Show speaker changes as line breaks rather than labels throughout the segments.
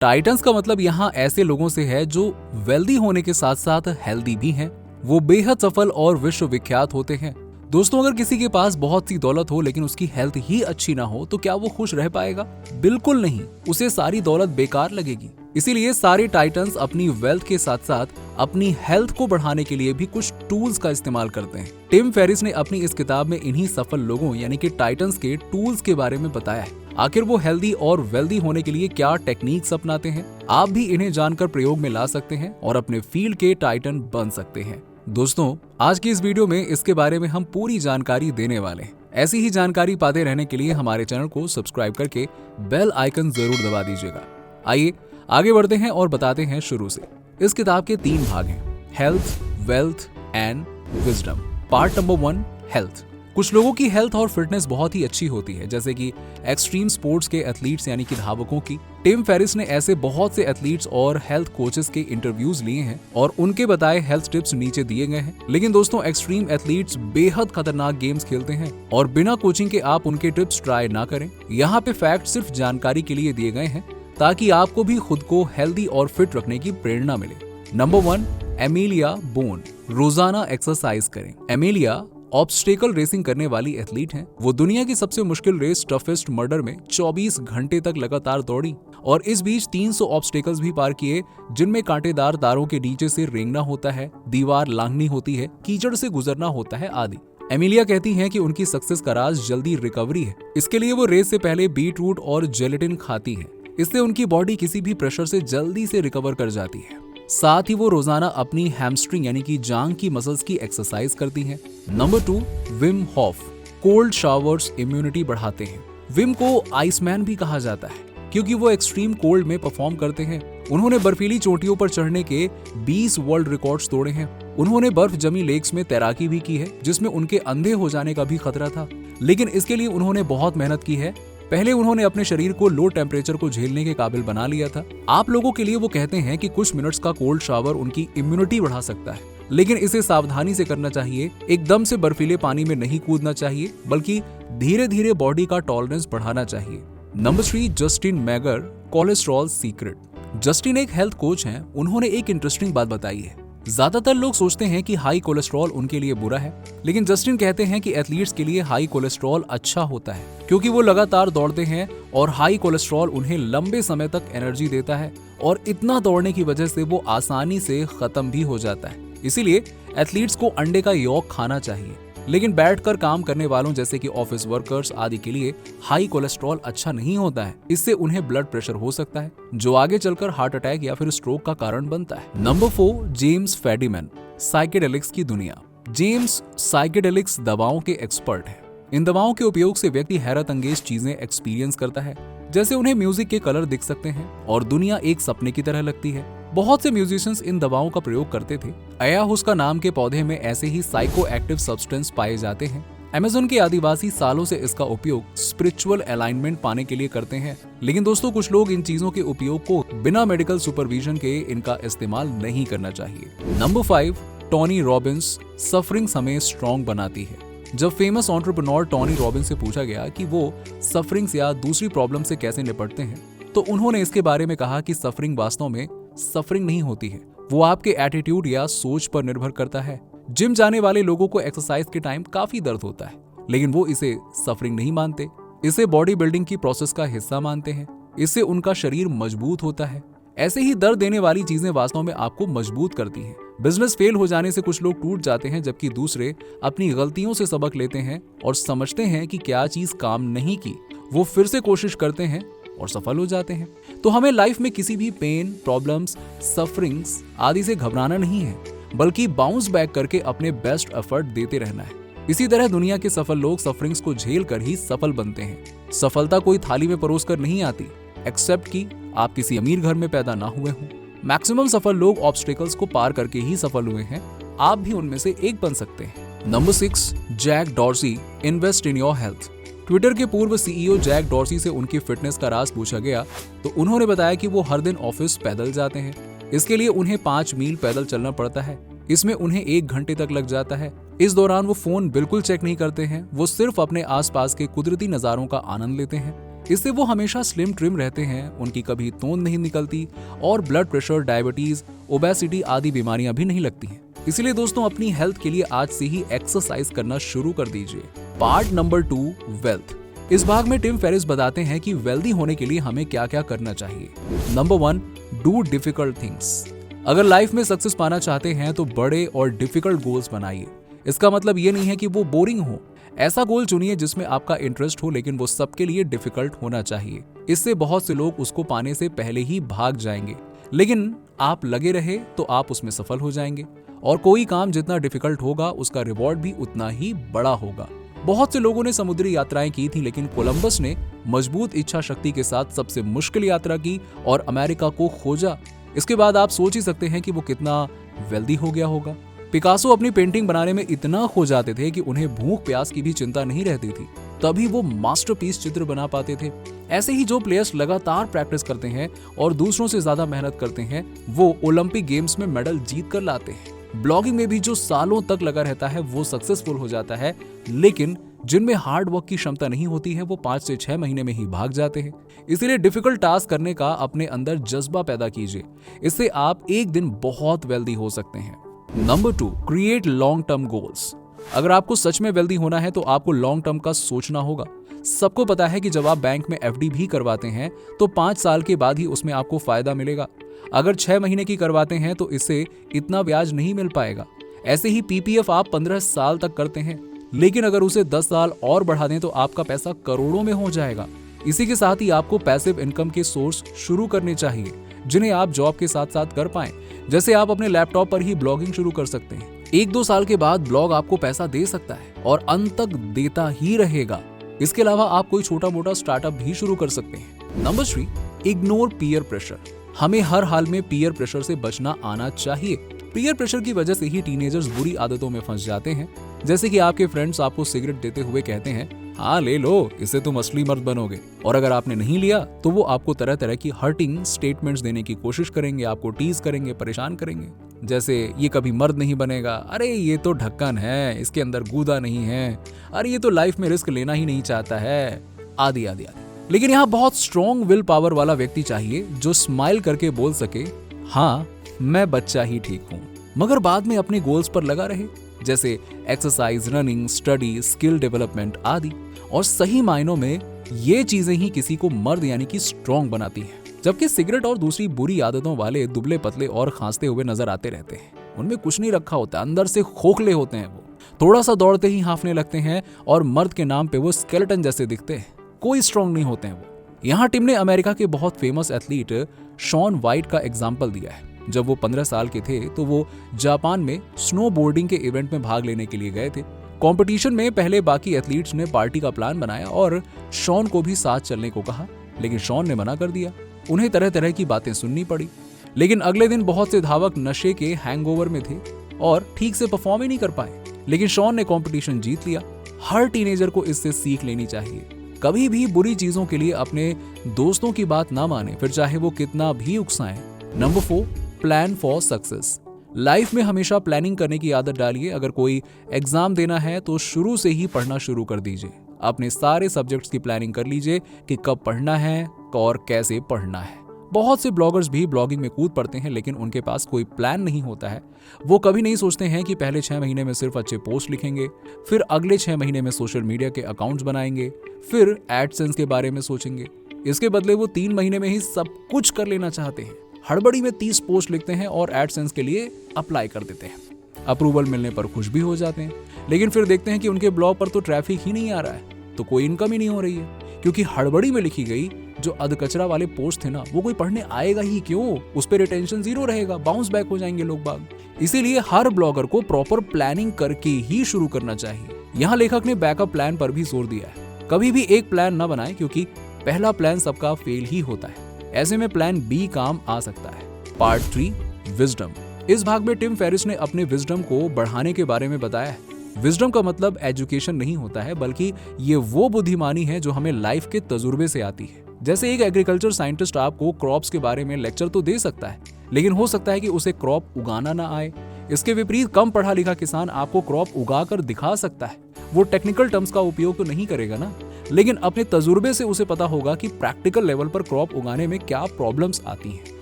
Titans का मतलब यहाँ ऐसे लोगों से है जो वेल्दी होने के साथ साथ हेल्दी भी हैं। वो बेहद सफल और विश्वविख्यात होते हैं। दोस्तों, अगर किसी के पास बहुत सी दौलत हो लेकिन उसकी हेल्थ ही अच्छी ना हो तो क्या वो खुश रह पाएगा? बिल्कुल नहीं, उसे सारी दौलत बेकार लगेगी। इसीलिए सारे टाइटन्स अपनी वेल्थ के साथ साथ अपनी हेल्थ को बढ़ाने के लिए भी कुछ टूल्स का इस्तेमाल करते हैं। टिम फेरिस ने अपनी इस किताब में इन्हीं सफल लोगों यानी कि टाइटन्स के टूल्स के बारे में बताया है। आखिर वो हेल्दी और वेल्दी होने के लिए क्या टेक्निक्स अपनाते हैं। आप भी इन्हें जानकर प्रयोग में ला सकते हैं और अपने फील्ड के टाइटन बन सकते हैं। दोस्तों, आज की इस वीडियो में इसके बारे में हम पूरी जानकारी देने वाले हैं। ऐसी ही जानकारी पाते रहने के लिए हमारे चैनल को सब्सक्राइब करके बेल आइकन जरूर दबा दीजिएगा। आइए आगे बढ़ते हैं और बताते हैं शुरू से। इस किताब के 3 भाग हैं, health, wealth and wisdom. Part number 1, health. कुछ लोगों की हेल्थ और फिटनेस बहुत ही अच्छी होती है, जैसे कि एक्सट्रीम स्पोर्ट्स के एथलीट्स यानी कि धावकों की। टिम फेरिस ने ऐसे बहुत से एथलीट्स और हेल्थ कोचेस के इंटरव्यूज लिए हैं और उनके बताए हेल्थ टिप्स नीचे दिए गए हैं। लेकिन दोस्तों, एक्सट्रीम एथलीट्स बेहद खतरनाक गेम्स खेलते हैं और बिना कोचिंग के आप उनके टिप्स ट्राई ना करें। यहाँ पे फैक्ट सिर्फ जानकारी के लिए दिए गए हैं ताकि आपको भी खुद को हेल्दी और फिट रखने की प्रेरणा मिले। Number 1, Emilia bone. रोजाना एक्सरसाइज करें। एमिलिया ऑब्स्टेकल रेसिंग करने वाली एथलीट हैं। वो दुनिया की सबसे मुश्किल रेस टफेस्ट मर्डर में 24 घंटे तक लगातार दौड़ी और इस बीच 300 ऑब्स्टेकल्स भी पार किए, जिनमें कांटेदार तारों के नीचे से रेंगना होता है, दीवार लांघनी होती है, कीचड़ से गुजरना होता है आदि। एमिलिया कहती हैं कि उनकी सक्सेस का राज जल्दी रिकवरी है। इसके लिए वो रेस से पहले बीट रूट और जेलेटिन खाती है। इससे उनकी बॉडी किसी भी प्रेशर से जल्दी से रिकवर कर जाती है। साथ ही वो रोजाना अपनी हैमस्ट्रिंग यानी कि जांग की मसल्स की एक्सरसाइज करती हैं। Number 2, Vim Hoff. Cold showers immunity बढ़ाते हैं। विम को आइसमैन भी कहा जाता है क्योंकि वो एक्सट्रीम कोल्ड में परफॉर्म करते हैं। उन्होंने बर्फीली चोटियों पर चढ़ने के 20 वर्ल्ड रिकॉर्ड्स तोड़े हैं। उन्होंने बर्फ जमी लेक्स में तैराकी भी की है, जिसमें उनके अंधे हो जाने का भी खतरा था, लेकिन इसके लिए उन्होंने बहुत मेहनत की है। पहले उन्होंने अपने शरीर को लो टेम्परेचर को झेलने के काबिल बना लिया था। आप लोगों के लिए वो कहते हैं कि कुछ मिनट्स का कोल्ड शावर उनकी इम्यूनिटी बढ़ा सकता है, लेकिन इसे सावधानी से करना चाहिए। एकदम से बर्फीले पानी में नहीं कूदना चाहिए, बल्कि धीरे धीरे बॉडी का टॉलरेंस बढ़ाना चाहिए। Number 3, Justin megger, cholesterol secret. Justin एक हेल्थ कोच हैं। उन्होंने एक इंटरेस्टिंग बात बताई है। ज्यादातर लोग सोचते हैं कि हाई कोलेस्ट्रॉल उनके लिए बुरा है, लेकिन जस्टिन कहते हैं कि एथलीट्स के लिए हाई कोलेस्ट्रॉल अच्छा होता है, क्योंकि वो लगातार दौड़ते हैं और हाई कोलेस्ट्रॉल उन्हें लंबे समय तक एनर्जी देता है और इतना दौड़ने की वजह से वो आसानी से खत्म भी हो जाता है। इसीलिए एथलीट्स को अंडे का यॉक खाना चाहिए, लेकिन बैठकर काम करने वालों जैसे कि ऑफिस वर्कर्स आदि के लिए हाई कोलेस्ट्रॉल अच्छा नहीं होता है। इससे उन्हें ब्लड प्रेशर हो सकता है, जो आगे चलकर हार्ट अटैक या फिर स्ट्रोक का कारण बनता है। नंबर 4, जेम्स फेडिमैन, साइकेडेलिक्स की दुनिया। जेम्स साइकेडेलिक्स दवाओं के एक्सपर्ट हैं। इन दवाओं के उपयोग से व्यक्ति हैरत अंगेज चीजें एक्सपीरियंस करता है, जैसे उन्हें म्यूजिक के कलर दिख सकते हैं और दुनिया एक सपने की तरह लगती है। बहुत से म्यूजिशियंस इन दवाओं का प्रयोग करते थे। अयाहुस्का नाम के पौधे में ऐसे ही साइको एक्टिव सब्सटेंस पाए जाते हैं। अमेज़न के आदिवासी सालों से इसका उपयोग स्पिरिचुअल अलाइनमेंट पाने के लिए करते हैं, लेकिन दोस्तों, कुछ लोग इन चीजों के उपयोग को बिना मेडिकल सुपरविजन के इनका इस्तेमाल नहीं करना चाहिए। नंबर 5, टोनी रॉबिन्स, सफरिंग्स हमें स्ट्रॉन्ग बनाती है। जब फेमस एंटरप्रेन्योर टोनी रॉबिन्स से पूछा गया कि वो सफरिंग्स या दूसरी प्रॉब्लम से कैसे निपटते हैं, तो उन्होंने इसके बारे में कहा कि सफरिंग वास्तव में सफरिंग नहीं होती है, वो आपके एटीट्यूड या सोच पर निर्भर करता है। जिम जाने वाले लोगों को एक्सरसाइज के टाइम काफी दर्द होता है, लेकिन वो इसे सफरिंग नहीं मानते। इसे बॉडी बिल्डिंग की प्रोसेस का हिस्सा मानते हैं। इससे उनका शरीर मजबूत होता है। ऐसे ही दर्द देने वाली चीजें वास्तव में आपको मजबूत करती हैं। बिजनेस फेल हो जाने से कुछ लोग टूट जाते हैं, जबकि दूसरे अपनी गलतियों से सबक लेते हैं और समझते हैं कि क्या चीज काम नहीं की, वो फिर से कोशिश करते हैं और सफल हो जाते हैं। तो हमें लाइफ में किसी भी पेन, प्रॉब्लम्स, सफरिंग्स आदि से घबराना नहीं है, बल्कि बाउंस बैक करके अपने बेस्ट एफर्ट देते रहना है। इसी तरह दुनिया के सफल लोग सफरिंग्स को झेल कर ही सफल बनते हैं। सफलता कोई थाली में परोस कर नहीं आती, एक्सेप्ट कि आप किसी अमीर घर में पैदा ना हुए हों। मैक्सिमम सफल लोग ऑब्स्टेकल्स को पार करके ही सफल हुए हैं। आप भी उनमें से एक बन सकते हैं। Number 6, Jack Dorsey, invest in your health. Twitter के पूर्व सीईओ जैक डॉर्सी से उनकी फिटनेस का राज पूछा गया तो उन्होंने बताया कि वो हर दिन ऑफिस पैदल जाते हैं। इसके लिए उन्हें 5 मील पैदल चलना पड़ता है। इसमें उन्हें 1 घंटे तक लग जाता है। इस दौरान वो फोन बिल्कुल चेक नहीं करते हैं, वो सिर्फ अपने आसपास के कुदरती नजारों का आनंद लेते हैं। इससे वो हमेशा स्लिम ट्रिम रहते हैं, उनकी कभी तोंद नहीं निकलती और ब्लड प्रेशर, डायबिटीज, ओबेसिटी आदि बीमारियां भी नहीं लगती हैं। इसलिए दोस्तों अपनी हेल्थ के लिए आज से ही एक्सरसाइज करना शुरू कर दीजिए। Part number 2, wealth. इस भाग में टिम फेरिस बताते हैं कि वेल्दी होने के लिए हमें क्या क्या करना चाहिए। Number 1, do difficult things. अगर लाइफ में सक्सेस पाना चाहते हैं तो बड़े और डिफिकल्ट गोल्स बनाइए। इसका मतलब ये नहीं है कि वो बोरिंग हो। ऐसा गोल चुनिए जिसमें आपका इंटरेस्ट हो, लेकिन वो सबके लिए डिफिकल्ट होना चाहिए। इससे बहुत से लोग उसको पाने से पहले ही भाग जाएंगे, लेकिन आप लगे रहे तो आप उसमें सफल हो जाएंगे। और कोई काम जितना डिफिकल्ट होगा उसका रिवॉर्ड भी उतना ही बड़ा होगा। बहुत से लोगों ने समुद्री यात्राएं की थी, लेकिन कोलंबस ने मजबूत इच्छा शक्ति के साथ सबसे मुश्किल यात्रा की और अमेरिका को खोजा। इसके बाद आप सोच ही सकते हैं कि वो कितना वेल्दी हो गया होगा। पिकासो अपनी पेंटिंग बनाने में इतना खो जाते थे कि उन्हें भूख प्यास की भी चिंता नहीं रहती थी, तभी वो मास्टरपीस चित्र बना पाते थे। ऐसे ही जो प्लेयर्स लगातार प्रैक्टिस करते हैं और दूसरों से ज्यादा मेहनत करते हैं, वो ओलंपिक गेम्स में मेडल जीत कर लाते हैं। ब्लॉगिंग में भी जो सालों तक लगा रहता है वो सक्सेसफुल हो जाता है, लेकिन जिनमें हार्ड वर्क की क्षमता नहीं होती है वो 5 से 6 महीने में ही भाग जाते हैं। इसीलिए डिफिकल्ट टास्क करने का अपने अंदर जज्बा पैदा कीजिए। इससे आप एक दिन बहुत वेल्दी हो सकते हैं। Number 2, create long term goals. अगर आपको सच में वेल्दी होना है तो आपको लॉन्ग टर्म का सोचना होगा। सबको पता है कि जब आप बैंक में एफडी भी करवाते हैं तो 5 साल के बाद ही उसमें आपको फायदा मिलेगा। अगर 6 महीने की करवाते हैं तो इससे इतना ब्याज नहीं मिल पाएगा। ऐसे ही पीपीएफ आप 15 साल तक करते हैं, लेकिन अगर उसे 10 साल और बढ़ा दें तो आपका पैसा करोड़ों में हो जाएगा। इसी के साथ ही आपको पैसिव इनकम के सोर्स शुरू करने चाहिए, जिन्हें आप जॉब के साथ साथ कर पाएं। जैसे आप अपने लैपटॉप पर ही ब्लॉगिंग शुरू कर सकते हैं। 1-2 साल के बाद ब्लॉग आपको पैसा दे सकता है और अंत तक देता ही रहेगा। इसके अलावा आप कोई छोटा मोटा स्टार्टअप भी शुरू कर सकते हैं। Number 3, ignore peer pressure. हमें हर हाल में पीयर प्रेशर से बचना आना चाहिए। पीयर प्रेशर की वजह से ही टीनेजर्स बुरी आदतों में फंस जाते हैं। जैसे कि आपके फ्रेंड्स आपको सिगरेट देते हुए कहते हैं, हाँ ले लो, इससे तुम असली मर्द बनोगे। और अगर आपने नहीं लिया तो वो आपको तरह तरह की हर्टिंग स्टेटमेंट्स देने की कोशिश करेंगे, आपको टीज करेंगे, परेशान करेंगे। जैसे ये कभी मर्द नहीं बनेगा, अरे ये तो ढक्कन है, इसके अंदर गूदा नहीं है, अरे ये तो लाइफ में रिस्क लेना ही नहीं चाहता है, आदि आदि आदि। लेकिन यहाँ बहुत स्ट्रॉन्ग विल पावर वाला व्यक्ति चाहिए जो स्माइल करके बोल सके, हाँ मैं बच्चा ही ठीक हूँ, मगर बाद में अपने गोल्स पर लगा रहे, जैसे exercise, running, study, skill development आदि। और सही मायनों में ये चीजें ही किसी को मर्द यानी कि स्ट्रॉन्ग बनाती हैं। जबकि सिगरेट और दूसरी बुरी आदतों वाले दुबले पतले और खांसते हुए नजर आते रहते हैं। उनमें कुछ नहीं रखा होता, अंदर से खोखले होते हैं। वो थोड़ा सा दौड़ते ही हांफने लगते हैं और मर्द के नाम पे वो स्केलेटन जैसे दिखते हैं, कोई स्ट्रॉन्ग नहीं होते हैं वो। यहाँ टिम ने अमेरिका के बहुत फेमस एथलीट शॉन वाइट का एग्जाम्पल दिया है। जब वो 15 साल के थे तो वो जापान में स्नोबोर्डिंग के इवेंट में भाग लेने के लिए गए थे। कंपटीशन में पहले बाकी एथलीट्स ने पार्टी का प्लान बनाया और शॉन को भी साथ चलने को कहा, लेकिन शॉन ने मना कर दिया। उन्हें तरह तरह की बातें सुननी पड़ी। लेकिन अगले दिन बहुत से धावक नशे के हैंगओवर में थे और ठीक से परफॉर्म ही नहीं कर पाए, लेकिन शॉन ने कंपटीशन जीत लिया। हर टीनेजर को इससे सीख लेनी चाहिए। कभी भी बुरी चीजों के लिए अपने दोस्तों की बात ना माने, फिर चाहे वो कितना भी उकसाएं। Number 4, plan for success. Life में हमेशा प्लानिंग करने की आदत डालिए। अगर कोई एग्जाम देना है तो शुरू से ही पढ़ना शुरू कर दीजिए। अपने सारे सब्जेक्ट्स की प्लानिंग कर लीजिए कि कब पढ़ना है और कैसे पढ़ना है। बहुत से ब्लॉगर्स भी ब्लॉगिंग में कूद पड़ते हैं, लेकिन उनके पास कोई प्लान नहीं होता है। वो कभी नहीं सोचते हैं कि पहले 6 महीने में सिर्फ अच्छे पोस्ट लिखेंगे, फिर अगले 6 महीने में सोशल मीडिया के अकाउंट्स बनाएंगे, फिर एडसेंस के बारे में सोचेंगे। इसके बदले वो 3 महीने में ही सब कुछ कर लेना चाहते हैं। हड़बड़ी में 30 पोस्ट लिखते हैं और एडसेंस के लिए अप्लाई कर देते हैं। अप्रूवल मिलने पर खुश भी हो जाते हैं, लेकिन फिर देखते हैं कि उनके ब्लॉग पर तो ट्रैफिक ही नहीं आ रहा है, तो कोई इनकम ही नहीं हो रही है, क्योंकि हड़बड़ी में लिखी गई जो अधकचरा वाले पोस्ट थे ना, वो कोई पढ़ने आएगा ही क्यों? उस पर रिटेंशन 0 रहेगा, बाउंस बैक हो जाएंगे लोग बाग। इसीलिए हर ब्लॉगर को प्रॉपर प्लानिंग करके ही शुरू करना चाहिए। यहाँ लेखक ने बैकअप प्लान पर भी जोर दिया है। कभी भी एक प्लान न बनाएं, क्योंकि पहला प्लान सबका फेल ही होता है। ऐसे में प्लान बी काम आ सकता है। Part 3, wisdom. इस भाग में टिम फेरिस ने अपने विजडम को बढ़ाने के बारे में बताया है। विजडम का मतलब एजुकेशन नहीं होता है, बल्कि ये वो बुद्धिमानी है जो हमें लाइफ के तजुर्बे से आती है। जैसे एक एग्रीकल्चर साइंटिस्ट आपको क्रॉप्स के बारे में लेक्चर तो दे सकता है, लेकिन हो सकता है कि उसे क्रॉप उगाना ना आए। इसके विपरीत कम पढ़ा लिखा किसान आपको क्रॉप उगा कर दिखा सकता है। वो टेक्निकल टर्म्स का उपयोग तो नहीं करेगा ना, लेकिन अपने तजुर्बे से उसे पता होगा कि प्रैक्टिकल लेवल पर क्रॉप उगाने में क्या प्रॉब्लम्स आती हैं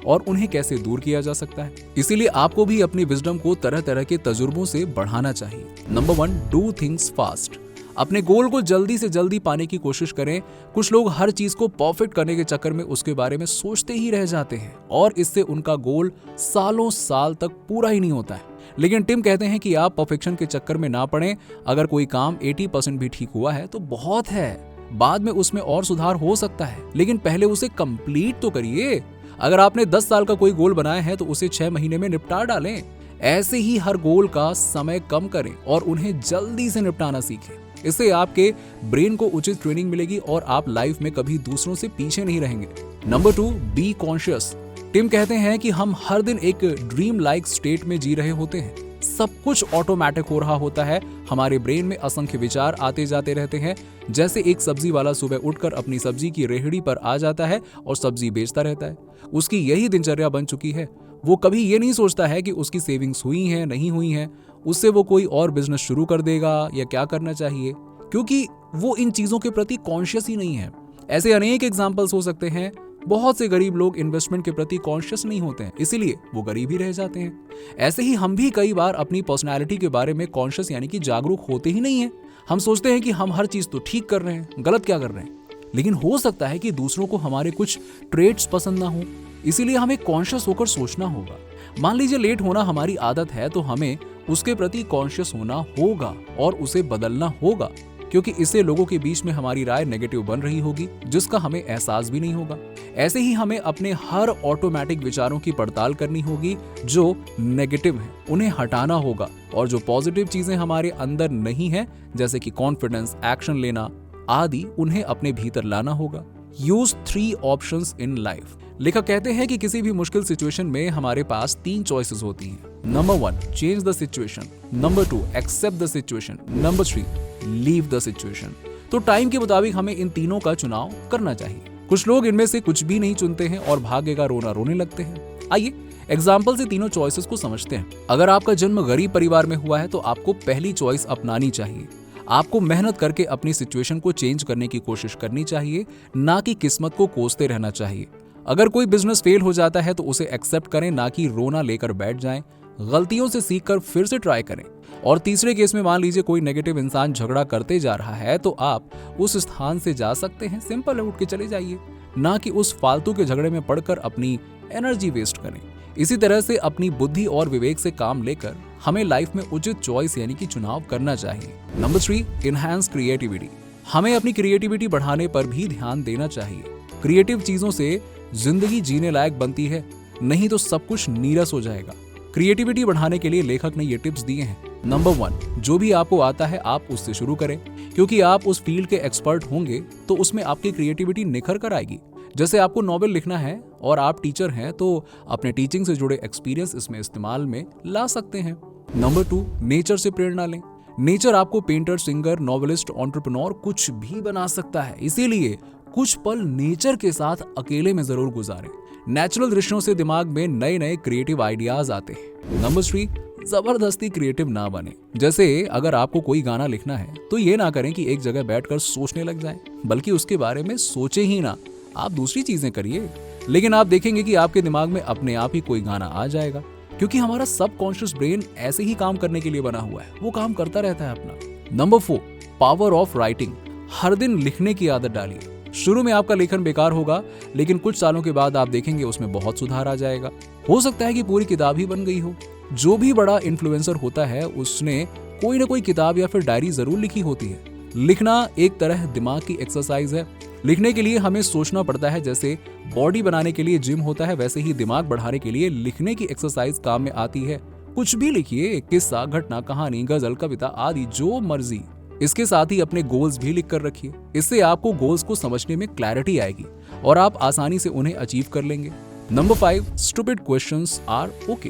और उन्हें कैसे दूर किया जा सकता है। इसीलिए आपको भी अपनी विजडम को तरह तरह के तजुर्बों से बढ़ाना चाहिए। Number 1, do things fast. अपने गोल को जल्दी से जल्दी पाने की कोशिश करें। कुछ लोग हर चीज को परफेक्ट करने के चक्कर में उसके बारे में सोचते ही रह जाते हैं और इससे उनका गोल सालों साल तक पूरा ही नहीं होता है। लेकिन टिम कहते हैं कि आप परफेक्शन के चक्कर में ना पड़ें। अगर कोई काम 80% भी ठीक हुआ है तो बहुत है, बाद में उसमें और सुधार हो सकता है, लेकिन पहले उसे कंप्लीट तो करिए। अगर आपने 10 साल का कोई गोल बनाया है तो उसे 6 महीने में निपटा डालें। ऐसे ही हर गोल का समय कम करें और उन्हें जल्दी से निपटाना सीखें। इससे आपके ब्रेन को उचित ट्रेनिंग मिलेगी और आप लाइफ में कभी दूसरों से पीछे नहीं रहेंगे। Number 2, be conscious. टिम कहते हैं कि हम हर दिन एक ड्रीम लाइक स्टेट में जी रहे होते हैं। सब कुछ ऑटोमेटिक हो रहा होता है। हमारे ब्रेन में असंख्य विचार आते जाते रहते हैं। जैसे एक सब्जी वाला सुबह उठकर अपनी सब्जी की रेहड़ी पर आ जाता है और सब्जी बेचता रहता है। उसकी यही दिनचर्या बन चुकी है। वो कभी ये नहीं सोचता है कि उसकी सेविंग्स हुई हैं नहीं हुई हैं, उससे वो कोई और बिजनेस शुरू कर देगा या क्या करना चाहिए, क्योंकि वो इन चीजों के प्रति कॉन्शियस ही नहीं है। ऐसे अनेक एग्जाम्पल्स हो सकते हैं। बहुत से गरीब लोग इन्वेस्टमेंट के प्रति कॉन्शियस नहीं होते हैं, इसीलिए वो गरीब ही रह जाते हैं। ऐसे ही हम भी कई बार अपनी पर्सनैलिटी के बारे में कॉन्शियस यानी कि जागरूक होते ही नहीं है। हम सोचते हैं कि हम हर चीज तो ठीक कर रहे हैं, गलत क्या कर रहे हैं। लेकिन हो सकता है कि दूसरों को हमारे कुछ ट्रेट्स पसंद ना हो, इसीलिए हमें कॉन्शियस होकर सोचना होगा। मान लीजिए लेट होना हमारी आदत है तो हमें उसके प्रति कॉन्शियस होना होगा और उसे बदलना होगा, क्योंकि इससे लोगों के बीच में हमारी राय नेगेटिव बन रही होगी जिसका हमें एहसास भी नहीं होगा। ऐसे ही हमें अपने हर ऑटोमेटिक विचारों की पड़ताल करनी होगी। जो नेगेटिव हैं उन्हें हटाना होगा और जो पॉजिटिव चीजें हमारे अंदर नहीं है, जैसे कि कॉन्फिडेंस, एक्शन लेना आदि, उन्हें अपने भीतर लाना होगा। Use 3 options in life. लेखक कहते हैं कि किसी भी मुश्किल सिचुएशन में हमारे पास 3 चॉइसेस होती हैं। Number 1, change the situation. Number 2, accept the situation. Number 3, leave the situation. तो टाइम के मुताबिक हमें इन तीनों का चुनाव करना चाहिए। कुछ लोग इनमें से कुछ भी नहीं चुनते हैं और भाग्य का रोना रोने लगते हैं। आइए एग्जाम्पल से तीनों चॉइसेस को समझते हैं। अगर आपका जन्म गरीब परिवार में हुआ है तो आपको पहली चॉइस अपनानी चाहिए। आपको मेहनत करके अपनी सिचुएशन को चेंज करने की कोशिश करनी चाहिए, ना कि किस्मत को कोसते रहना चाहिए। अगर कोई बिजनेस फेल हो जाता है तो उसे एक्सेप्ट करें, ना कि रोना लेकर बैठ जाएं। गलतियों से सीखकर फिर से ट्राई करें। और तीसरे केस में मान लीजिए कोई नेगेटिव इंसान झगड़ा करते जा रहा है तो आप उस स्थान से जा सकते हैं, सिंपल है, उठ के चले जाइए, ना कि उस फालतू के झगड़े में पड़कर अपनी एनर्जी वेस्ट करें। इसी तरह से अपनी बुद्धि और विवेक से काम लेकर हमें लाइफ में उचित चॉइस यानी कि चुनाव करना चाहिए। Number 3, enhance creativity. हमें अपनी क्रिएटिविटी बढ़ाने पर भी ध्यान देना चाहिए। क्रिएटिव चीजों से जिंदगी जीने लायक बनती है, नहीं तो सब कुछ नीरस हो जाएगा। क्रिएटिविटी बढ़ाने के लिए लेखक ने ये टिप्स दिए हैं। नंबर 1, जो भी आपको आता है आप उससे शुरू करें, क्योंकि आप उस फील्ड के एक्सपर्ट होंगे तो उसमें आपकी क्रिएटिविटी निखर कर आएगी। जैसे आपको नॉवेल लिखना है और आप टीचर हैं तो अपने टीचिंग से जुड़े एक्सपीरियंस इसमें इस्तेमाल में ला सकते हैं। नंबर 2, नेचर से प्रेरणा लें। नेचर आपको पेंटर, सिंगर, नॉवेलिस्ट, एंटरप्रेन्योर कुछ भी बना सकता है, इसीलिए कुछ पल नेचर के साथ अकेले में जरूर गुजारें। नेचुरल दृश्यों से दिमाग में नए नए क्रिएटिव आइडियाज आते हैं। नंबर 3, जबरदस्ती क्रिएटिव ना बने। जैसे अगर आपको कोई गाना लिखना है तो ये ना करें कि एक जगह बैठकर सोचने लग जाएं, बल्कि उसके बारे में सोचे ही ना, आप दूसरी चीजें करिए। लेकिन आप देखेंगे कि आपके दिमाग में अपने आप ही कोई गाना आ जाएगा, क्योंकि हमारा सबकॉन्शियस ब्रेन ऐसे ही काम करने के लिए बना हुआ है, वो काम करता रहता है अपना। Number 4, power of writing. हर दिन लिखने की आदत डालिए। शुरू में आपका लेखन बेकार होगा, लेकिन कुछ सालों के बाद आप देखेंगे उसमें बहुत सुधार आ जाएगा। हो सकता है कि पूरी किताब ही बन गई हो। जो भी बड़ा इन्फ्लुएंसर होता है उसने कोई ना कोई किताब या फिर डायरी जरूर लिखी होती है। लिखना एक तरह दिमाग की एक्सरसाइज है। लिखने के लिए हमें सोचना पड़ता है। जैसे बॉडी बनाने के लिए जिम होता है, वैसे ही दिमाग बढ़ाने के लिए लिखने की एक्सरसाइज काम में आती है। कुछ भी लिखिए, किस्सा, घटना, कहानी, गजल, कविता आदि, जो मर्जी। इसके साथ ही अपने गोल्स भी लिख कर रखिए। इससे आपको गोल्स को समझने में क्लैरिटी आएगी और आप आसानी से उन्हें अचीव कर लेंगे। Number 5, stupid questions are okay.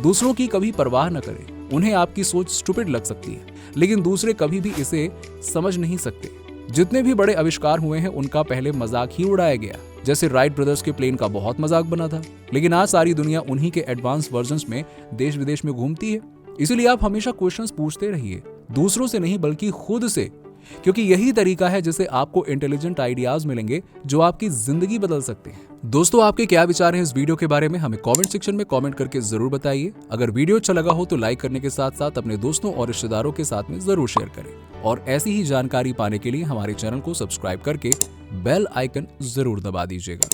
दूसरों की कभी परवाह न करें। उन्हें आपकी सोच स्टूपिड लग सकती है, लेकिन दूसरे कभी भी इसे समझ नहीं सकते। जितने भी बड़े आविष्कार हुए हैं उनका पहले मजाक ही उड़ाया गया। जैसे राइट ब्रदर्स के प्लेन का बहुत मजाक बना था, लेकिन आज सारी दुनिया उन्हीं के एडवांस वर्जन्स में देश विदेश में घूमती है। इसलिए आप हमेशा क्वेश्चंस पूछते रहिए, दूसरों से नहीं बल्कि खुद से, क्योंकि यही तरीका है जिससे आपको इंटेलिजेंट आइडियाज मिलेंगे जो आपकी जिंदगी बदल सकते हैं। दोस्तों, आपके क्या विचार हैं इस वीडियो के बारे में हमें कमेंट सेक्शन में कमेंट करके जरूर बताइए। अगर वीडियो अच्छा लगा हो तो लाइक करने के साथ साथ अपने दोस्तों और रिश्तेदारों के साथ में जरूर शेयर करें और ऐसी ही जानकारी पाने के लिए हमारे चैनल को सब्सक्राइब करके बेल आइकन जरूर दबा दीजिएगा।